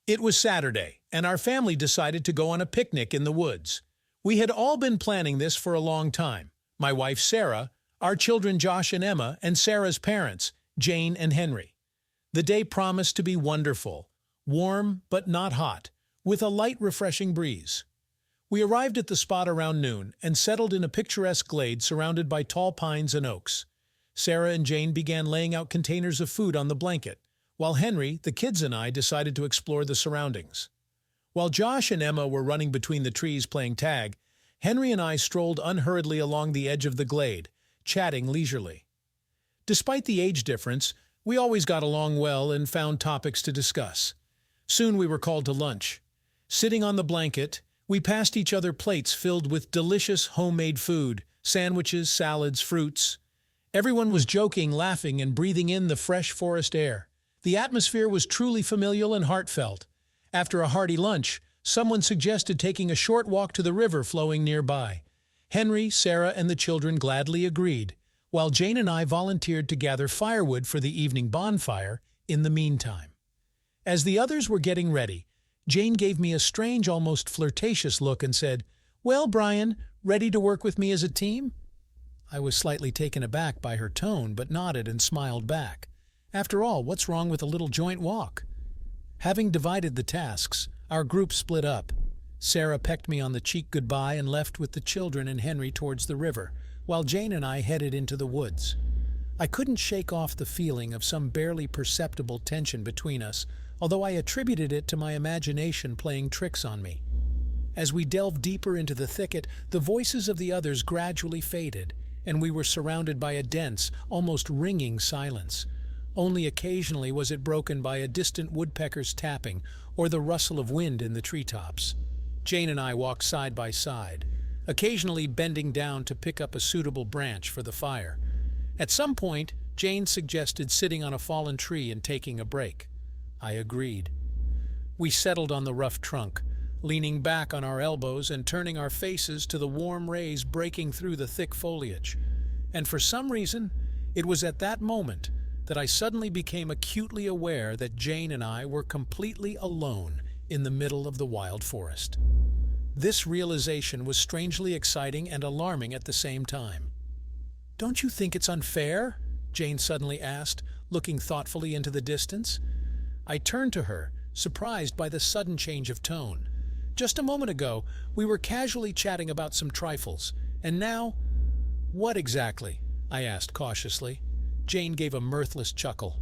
It was Saturday, and our family decided to go on a picnic in the woods. We had all been planning this for a long time. My wife Sarah, our children Josh and Emma, and Sarah's parents, Jane and Henry. The day promised to be wonderful, warm but not hot, with a light refreshing breeze. We arrived at the spot around noon and settled in a picturesque glade surrounded by tall pines and oaks. Sarah and Jane began laying out containers of food on the blanket, while Henry, the kids and I decided to explore the surroundings. While Josh and Emma were running between the trees playing tag, Henry and I strolled unhurriedly along the edge of the glade, chatting leisurely. Despite the age difference, we always got along well and found topics to discuss. Soon we were called to lunch. Sitting on the blanket, we passed each other plates filled with delicious homemade food, sandwiches, salads, fruits. Everyone was joking, laughing, and breathing in the fresh forest air. The atmosphere was truly familial and heartfelt. After a hearty lunch, someone suggested taking a short walk to the river flowing nearby. Henry, Sarah, and the children gladly agreed, while Jane and I volunteered to gather firewood for the evening bonfire in the meantime. As the others were getting ready, Jane gave me a strange, almost flirtatious look and said, "Well, Brian, ready to work with me as a team?" I was slightly taken aback by her tone, but nodded and smiled back. After all, what's wrong with a little joint walk? Having divided the tasks, our group split up. Sarah pecked me on the cheek goodbye and left with the children and Henry towards the river, while Jane and I headed into the woods. I couldn't shake off the feeling of some barely perceptible tension between us, although I attributed it to my imagination playing tricks on me. As we delved deeper into the thicket, the voices of the others gradually faded, and we were surrounded by a dense, almost ringing silence. Only occasionally was it broken by a distant woodpecker's tapping or the rustle of wind in the treetops. Jane and I walked side by side, occasionally bending down to pick up a suitable branch for the fire. At some point, Jane suggested sitting on a fallen tree and taking a break. I agreed. We settled on the rough trunk, leaning back on our elbows and turning our faces to the warm rays breaking through the thick foliage. And for some reason, it was at that moment that I suddenly became acutely aware that Jane and I were completely alone in the middle of the wild forest. This realization was strangely exciting and alarming at the same time. "Don't you think it's unfair?" Jane suddenly asked, looking thoughtfully into the distance. I turned to her, surprised by the sudden change of tone. Just a moment ago, we were casually chatting about some trifles, and now— "What exactly?" I asked cautiously. Jane gave a mirthless chuckle.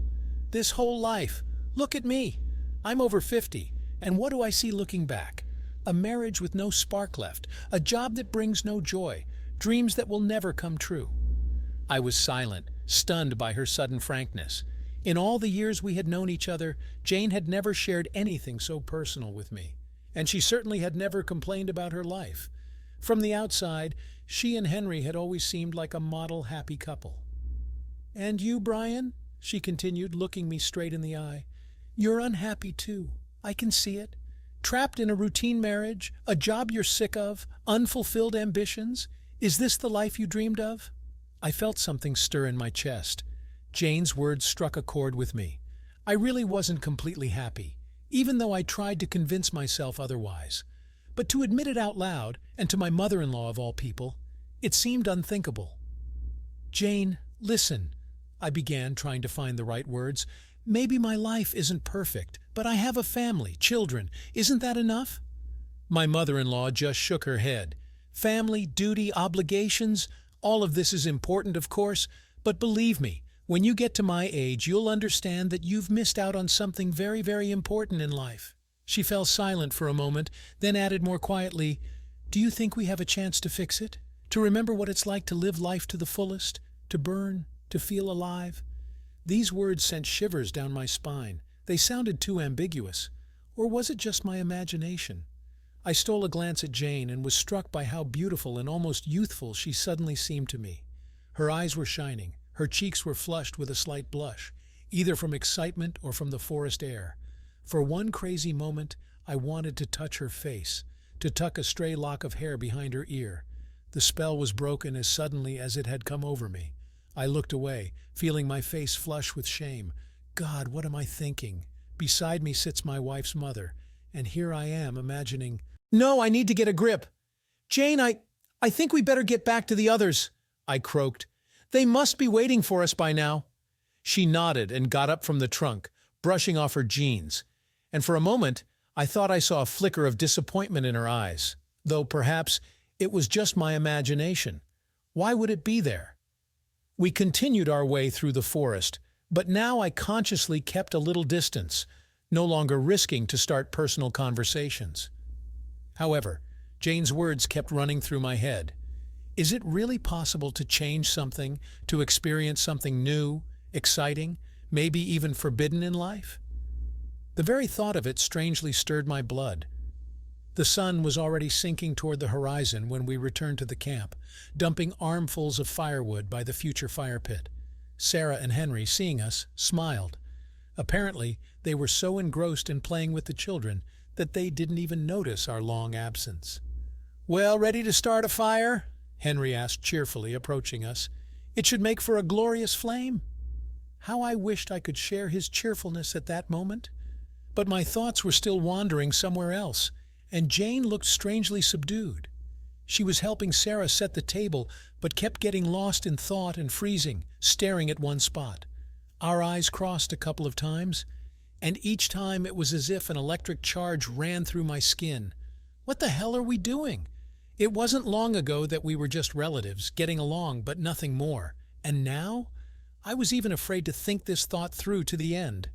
"This whole life. Look at me. I'm over 50, and what do I see looking back? A marriage with no spark left, a job that brings no joy, dreams that will never come true." I was silent, stunned by her sudden frankness. In all the years we had known each other, Jane had never shared anything so personal with me, and she certainly had never complained about her life. From the outside, she and Henry had always seemed like a model happy couple. "And you, Brian?" she continued, looking me straight in the eye. "You're unhappy too. I can see it. Trapped in a routine marriage, a job you're sick of, unfulfilled ambitions. Is this the life you dreamed of?" I felt something stir in my chest. Jane's words struck a chord with me. I really wasn't completely happy, even though I tried to convince myself otherwise. But to admit it out loud, and to my mother-in-law of all people, it seemed unthinkable. "Jane, listen," I began, trying to find the right words. "Maybe my life isn't perfect, but I have a family, children. Isn't that enough?" My mother-in-law just shook her head. "Family, duty, obligations, all of this is important, of course, but believe me, when you get to my age, you'll understand that you've missed out on something very, very important in life." She fell silent for a moment, then added more quietly, "Do you think we have a chance to fix it? To remember what it's like to live life to the fullest? To burn? To feel alive?" These words sent shivers down my spine. They sounded too ambiguous. Or was it just my imagination? I stole a glance at Jane and was struck by how beautiful and almost youthful she suddenly seemed to me. Her eyes were shining. Her cheeks were flushed with a slight blush, either from excitement or from the forest air. For one crazy moment, I wanted to touch her face, to tuck a stray lock of hair behind her ear. The spell was broken as suddenly as it had come over me. I looked away, feeling my face flush with shame. God, what am I thinking? Beside me sits my wife's mother, and here I am imagining, "No, I need to get a grip. Jane, I think we better get back to the others," I croaked. "They must be waiting for us by now." She nodded and got up from the trunk, brushing off her jeans, and for a moment I thought I saw a flicker of disappointment in her eyes, though perhaps it was just my imagination. Why would it be there? We continued our way through the forest, but now I consciously kept a little distance, no longer risking to start personal conversations. However, Jane's words kept running through my head. Is it really possible to change something, to experience something new, exciting, maybe even forbidden in life? The very thought of it strangely stirred my blood. The sun was already sinking toward the horizon when we returned to the camp, dumping armfuls of firewood by the future fire pit. Sarah and Henry, seeing us, smiled. Apparently, they were so engrossed in playing with the children that they didn't even notice our long absence. "Well, ready to start a fire?" Henry asked cheerfully, approaching us. "It should make for a glorious flame." How I wished I could share his cheerfulness at that moment. But my thoughts were still wandering somewhere else, and Jane looked strangely subdued. She was helping Sarah set the table, but kept getting lost in thought and freezing, staring at one spot. Our eyes crossed a couple of times, and each time it was as if an electric charge ran through my skin. What the hell are we doing? It wasn't long ago that we were just relatives, getting along but nothing more. And now? I was even afraid to think this thought through to the end.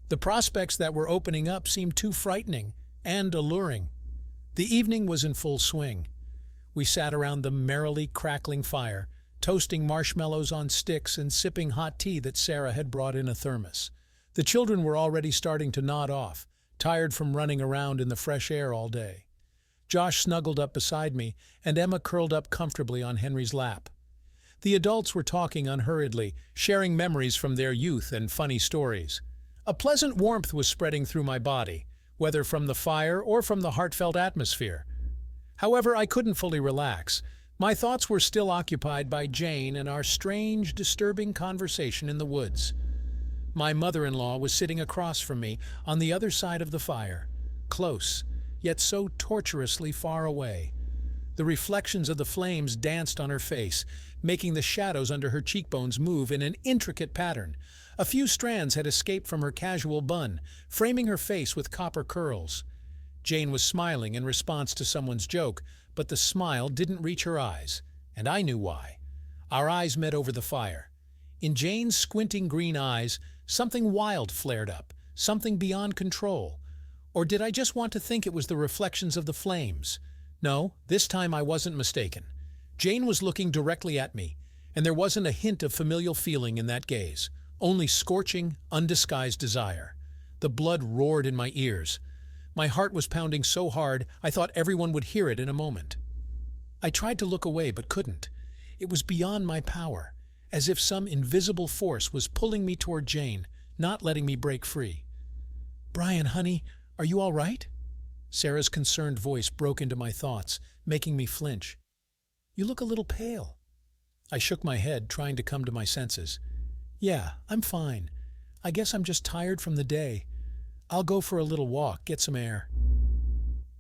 The prospects that were opening up seemed too frightening and alluring. The evening was in full swing. We sat around the merrily crackling fire, toasting marshmallows on sticks and sipping hot tea that Sarah had brought in a thermos. The children were already starting to nod off, tired from running around in the fresh air all day. Josh snuggled up beside me, and Emma curled up comfortably on Henry's lap. The adults were talking unhurriedly, sharing memories from their youth and funny stories. A pleasant warmth was spreading through my body, whether from the fire or from the heartfelt atmosphere. However, I couldn't fully relax. My thoughts were still occupied by Jane and our strange, disturbing conversation in the woods. My mother-in-law was sitting across from me on the other side of the fire, close, yet so torturously far away. The reflections of the flames danced on her face, making the shadows under her cheekbones move in an intricate pattern. A few strands had escaped from her casual bun, framing her face with copper curls. Jane was smiling in response to someone's joke, but the smile didn't reach her eyes, and I knew why. Our eyes met over the fire. In Jane's squinting green eyes, something wild flared up, something beyond control. Or did I just want to think it was the reflections of the flames? No, this time I wasn't mistaken. Jane was looking directly at me, and there wasn't a hint of familial feeling in that gaze, only scorching, undisguised desire. The blood roared in my ears. My heart was pounding so hard I thought everyone would hear it in a moment. I tried to look away but couldn't. It was beyond my power, as if some invisible force was pulling me toward Jane, not letting me break free. "Brian, honey, are you all right?" Sarah's concerned voice broke into my thoughts, making me flinch. "You look a little pale." I shook my head, trying to come to my senses. "Yeah, I'm fine. I guess I'm just tired from the day. I'll go for a little walk, get some air."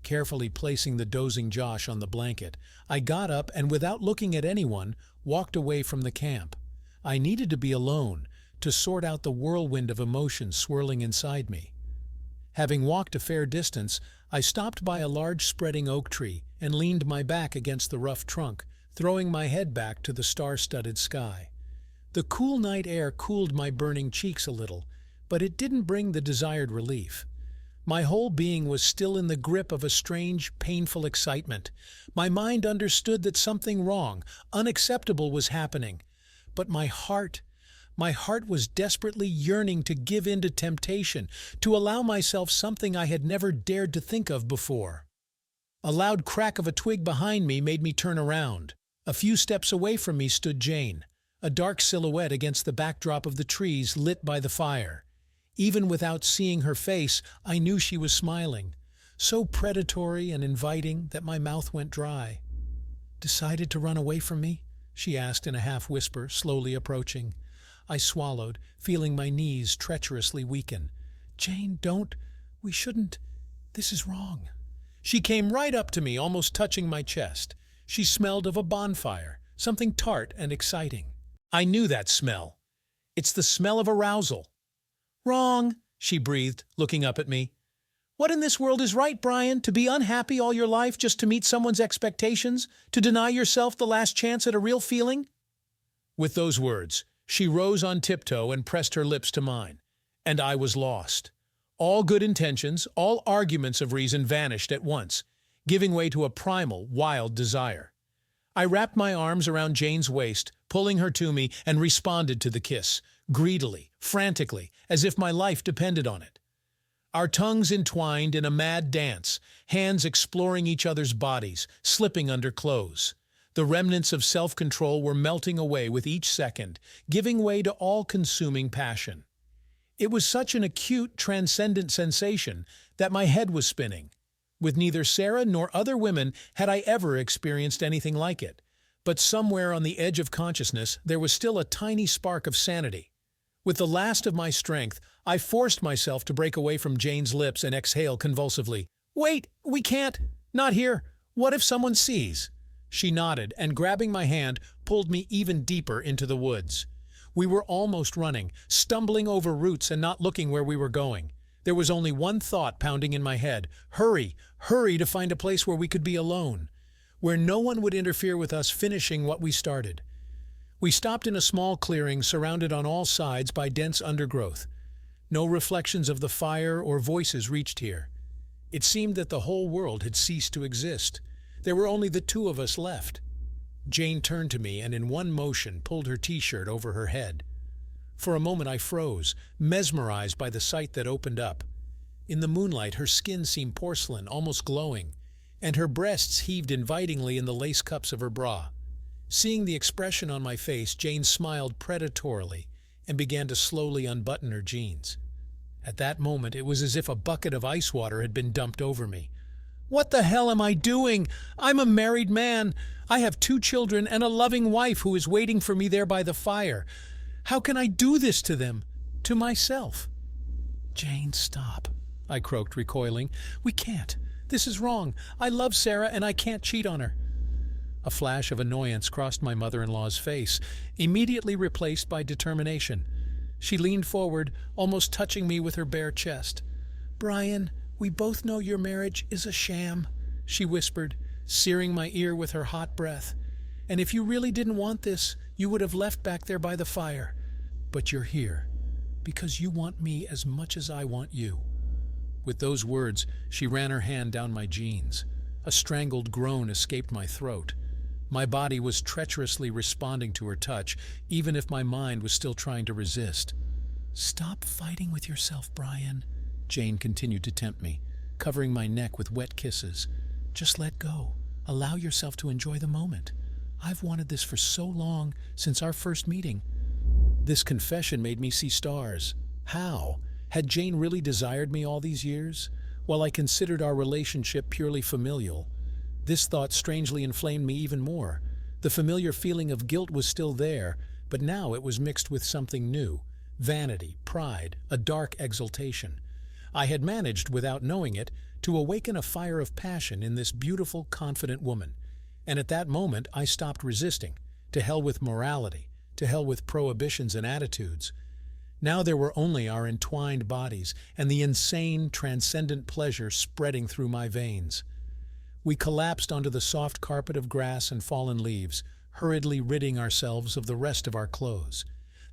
Carefully placing the dozing Josh on the blanket, I got up and without looking at anyone, walked away from the camp. I needed to be alone, to sort out the whirlwind of emotions swirling inside me. Having walked a fair distance, I stopped by a large spreading oak tree and leaned my back against the rough trunk, throwing my head back to the star-studded sky. The cool night air cooled my burning cheeks a little, but it didn't bring the desired relief. My whole being was still in the grip of a strange, painful excitement. My mind understood that something wrong, unacceptable was happening. But my heart was desperately yearning to give in to temptation, to allow myself something I had never dared to think of before. A loud crack of a twig behind me made me turn around. A few steps away from me stood Jane, a dark silhouette against the backdrop of the trees lit by the fire. Even without seeing her face, I knew she was smiling, so predatory and inviting that my mouth went dry. "Decided to run away from me?" she asked in a half-whisper, slowly approaching. I swallowed, feeling my knees treacherously weaken. Jane, don't. We shouldn't. This is wrong. She came right up to me, almost touching my chest. She smelled of a bonfire, something tart and exciting. I knew that smell. It's the smell of arousal. Wrong, she breathed, looking up at me. What in this world is right, Brian? To be unhappy all your life just to meet someone's expectations? To deny yourself the last chance at a real feeling? With those words, she rose on tiptoe and pressed her lips to mine. And I was lost. All good intentions, all arguments of reason vanished at once, giving way to a primal, wild desire. I wrapped my arms around Jane's waist, pulling her to me, and responded to the kiss, greedily, frantically, as if my life depended on it. Our tongues entwined in a mad dance, hands exploring each other's bodies, slipping under clothes. The remnants of self-control were melting away with each second, giving way to all-consuming passion. It was such an acute, transcendent sensation that my head was spinning. With neither Sarah nor other women had I ever experienced anything like it. But somewhere on the edge of consciousness, there was still a tiny spark of sanity. With the last of my strength, I forced myself to break away from Jane's lips and exhale convulsively. "Wait, we can't. Not here. What if someone sees?" She nodded and, grabbing my hand, pulled me even deeper into the woods. We were almost running, stumbling over roots and not looking where we were going. There was only one thought pounding in my head. Hurry, hurry to find a place where we could be alone, where no one would interfere with us finishing what we started. We stopped in a small clearing surrounded on all sides by dense undergrowth. No reflections of the fire or voices reached here. It seemed that the whole world had ceased to exist. There were only the two of us left. Jane turned to me and in one motion pulled her t-shirt over her head. For a moment I froze, mesmerized by the sight that opened up. In the moonlight her skin seemed porcelain, almost glowing, and her breasts heaved invitingly in the lace cups of her bra. Seeing the expression on my face, Jane smiled predatorily and began to slowly unbutton her jeans. At that moment it was as if a bucket of ice water had been dumped over me. What the hell am I doing? I'm a married man. I have 2 children and a loving wife who is waiting for me there by the fire. How can I do this to them? To myself? Jane, stop, I croaked, recoiling. We can't. This is wrong. I love Sarah and I can't cheat on her. A flash of annoyance crossed my mother-in-law's face, immediately replaced by determination. She leaned forward, almost touching me with her bare chest. Brian, we both know your marriage is a sham, she whispered, searing my ear with her hot breath. And if you really didn't want this, you would have left back there by the fire. But you're here, because you want me as much as I want you. With those words, she ran her hand down my jeans. A strangled groan escaped my throat. My body was treacherously responding to her touch, even if my mind was still trying to resist. Stop fighting with yourself, Brian, Jane continued to tempt me, covering my neck with wet kisses. Just let go. Allow yourself to enjoy the moment. I've wanted this for so long, since our first meeting. This confession made me see stars. How? Had Jane really desired me all these years? While I considered our relationship purely familial, this thought strangely inflamed me even more. The familiar feeling of guilt was still there, but now it was mixed with something new. Vanity, pride, a dark exultation. I had managed, without knowing it, to awaken a fire of passion in this beautiful, confident woman. And at that moment, I stopped resisting. To hell with morality, to hell with prohibitions and attitudes. Now there were only our entwined bodies and the insane, transcendent pleasure spreading through my veins. We collapsed onto the soft carpet of grass and fallen leaves, hurriedly ridding ourselves of the rest of our clothes.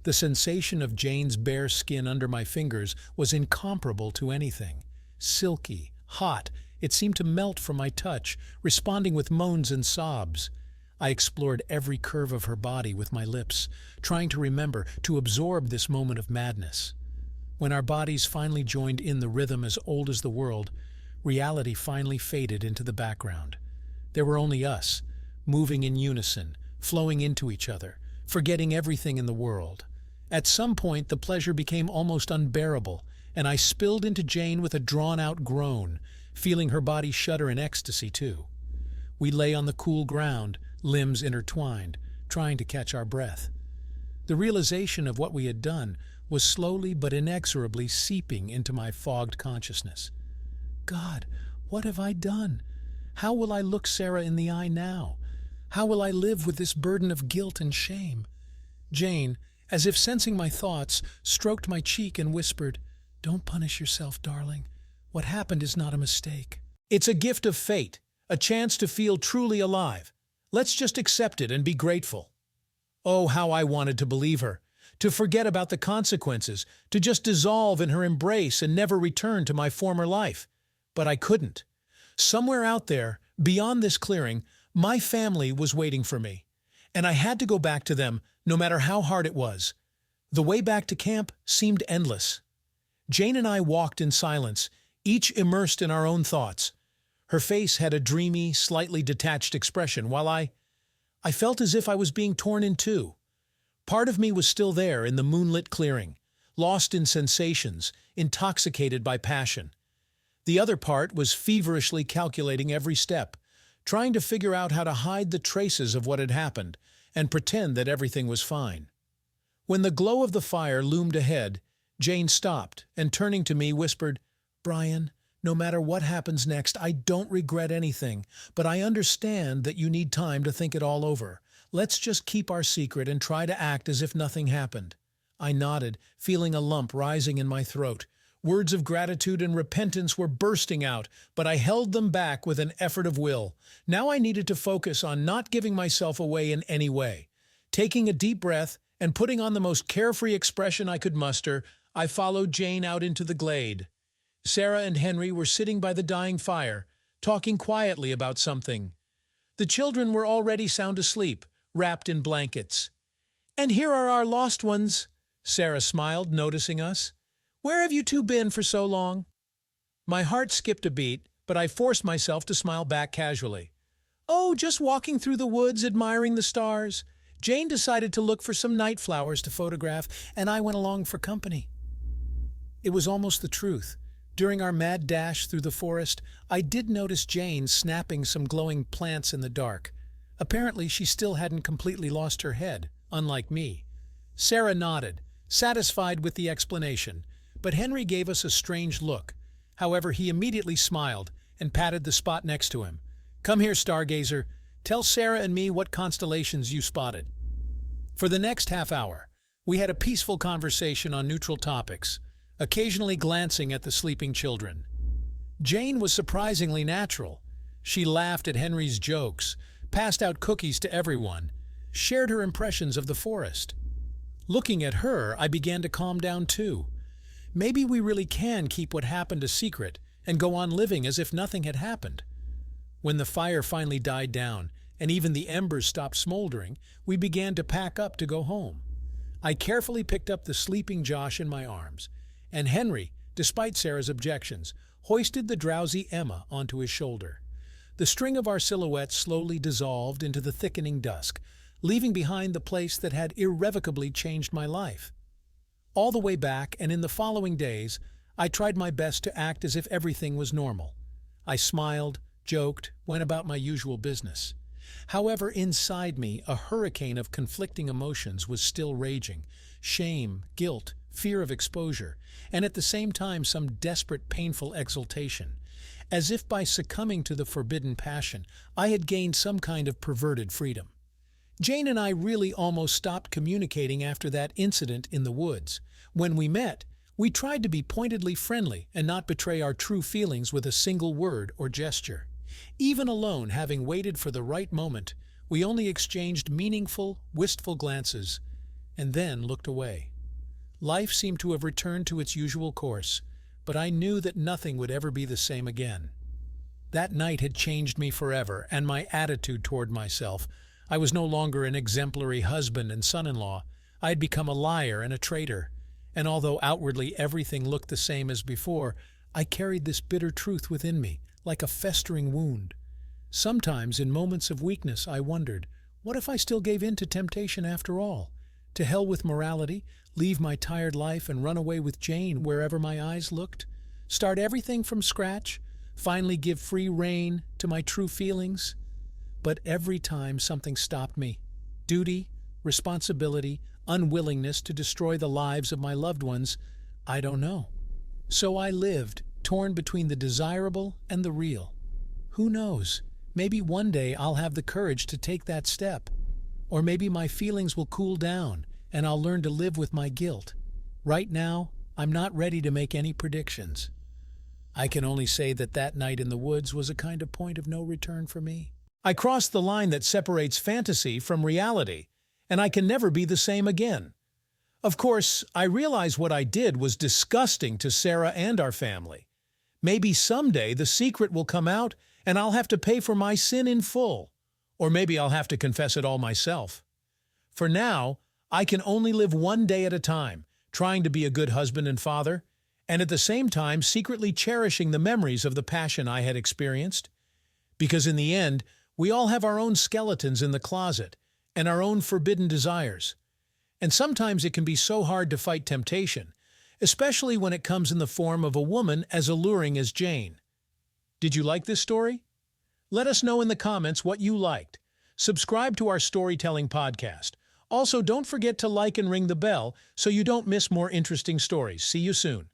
The sensation of Jane's bare skin under my fingers was incomparable to anything. Silky, hot, it seemed to melt from my touch, responding with moans and sobs. I explored every curve of her body with my lips, trying to remember, to absorb this moment of madness. When our bodies finally joined in the rhythm as old as the world, reality finally faded into the background. There were only us, moving in unison, flowing into each other, forgetting everything in the world. At some point, the pleasure became almost unbearable, and I spilled into Jane with a drawn-out groan, feeling her body shudder in ecstasy too. We lay on the cool ground, limbs intertwined, trying to catch our breath. The realization of what we had done was slowly but inexorably seeping into my fogged consciousness. God, what have I done? How will I look Sarah in the eye now? How will I live with this burden of guilt and shame? Jane, as if sensing my thoughts, stroked my cheek and whispered, "Don't punish yourself, darling. What happened is not a mistake. It's a gift of fate, a chance to feel truly alive. Let's just accept it and be grateful." Oh, how I wanted to believe her, to forget about the consequences, to just dissolve in her embrace and never return to my former life. But I couldn't. Somewhere out there, beyond this clearing, my family was waiting for me, and I had to go back to them, no matter how hard it was. The way back to camp seemed endless. Jane and I walked in silence, each immersed in our own thoughts. Her face had a dreamy, slightly detached expression, while I felt as if I was being torn in two. Part of me was still there in the moonlit clearing, lost in sensations, intoxicated by passion. The other part was feverishly calculating every step, trying to figure out how to hide the traces of what had happened and pretend that everything was fine. When the glow of the fire loomed ahead, Jane stopped and, turning to me, whispered, "Brian, no matter what happens next, I don't regret anything, but I understand that you need time to think it all over. Let's just keep our secret and try to act as if nothing happened." I nodded, feeling a lump rising in my throat. Words of gratitude and repentance were bursting out, but I held them back with an effort of will. Now I needed to focus on not giving myself away in any way. Taking a deep breath and putting on the most carefree expression I could muster, I followed Jane out into the glade. Sarah and Henry were sitting by the dying fire, talking quietly about something. The children were already sound asleep, wrapped in blankets. "And here are our lost ones," Sarah smiled, noticing us. "Where have you two been for so long?" My heart skipped a beat, but I forced myself to smile back casually. "Oh, just walking through the woods, admiring the stars. Jane decided to look for some night flowers to photograph, and I went along for company." It was almost the truth. During our mad dash through the forest, I did notice Jane snapping some glowing plants in the dark. Apparently, she still hadn't completely lost her head, unlike me. Sarah nodded, satisfied with the explanation, but Henry gave us a strange look. However, he immediately smiled and patted the spot next to him. "Come here, stargazer. Tell Sarah and me what constellations you spotted." For the next half hour, we had a peaceful conversation on neutral topics, occasionally glancing at the sleeping children. Jane was surprisingly natural. She laughed at Henry's jokes, passed out cookies to everyone, shared her impressions of the forest. Looking at her, I began to calm down too. Maybe we really can keep what happened a secret and go on living as if nothing had happened. When the fire finally died down and even the embers stopped smoldering, we began to pack up to go home. I carefully picked up the sleeping Josh in my arms, and Henry, despite Sarah's objections, hoisted the drowsy Emma onto his shoulder. The string of our silhouettes slowly dissolved into the thickening dusk, leaving behind the place that had irrevocably changed my life. All the way back and in the following days, I tried my best to act as if everything was normal. I smiled, joked, went about my usual business. However, inside me, a hurricane of conflicting emotions was still raging: shame, guilt, fear of exposure, and at the same time some desperate, painful exultation. As if by succumbing to the forbidden passion, I had gained some kind of perverted freedom. Jane and I really almost stopped communicating after that incident in the woods. When we met, we tried to be pointedly friendly and not betray our true feelings with a single word or gesture. Even alone, having waited for the right moment, we only exchanged meaningful, wistful glances, and then looked away. Life seemed to have returned to its usual course, but I knew that nothing would ever be the same again. That night had changed me forever, and my attitude toward myself. I was no longer an exemplary husband and son-in-law. I had become a liar and a traitor, and although outwardly everything looked the same as before, I carried this bitter truth within me, like a festering wound. Sometimes, in moments of weakness, I wondered, what if I still gave in to temptation after all? To hell with morality, leave my tired life and run away with Jane wherever my eyes looked? Start everything from scratch? Finally give free rein to my true feelings? But every time something stopped me. Duty, responsibility, unwillingness to destroy the lives of my loved ones, I don't know. So I lived, torn between the desirable and the real. Who knows? Maybe one day I'll have the courage to take that step. Or maybe my feelings will cool down and I'll learn to live with my guilt. Right now, I'm not ready to make any predictions. I can only say that that night in the woods was a kind of point of no return for me. I crossed the line that separates fantasy from reality, and I can never be the same again. Of course, I realize what I did was disgusting to Sarah and our family. Maybe someday the secret will come out and I'll have to pay for my sin in full. Or maybe I'll have to confess it all myself. For now, I can only live one day at a time, trying to be a good husband and father, and at the same time secretly cherishing the memories of the passion I had experienced. Because in the end, we all have our own skeletons in the closet and our own forbidden desires. And sometimes it can be so hard to fight temptation, especially when it comes in the form of a woman as alluring as Jane. Did you like this story? Let us know in the comments what you liked. Subscribe to our storytelling podcast. Also, don't forget to like and ring the bell so you don't miss more interesting stories. See you soon.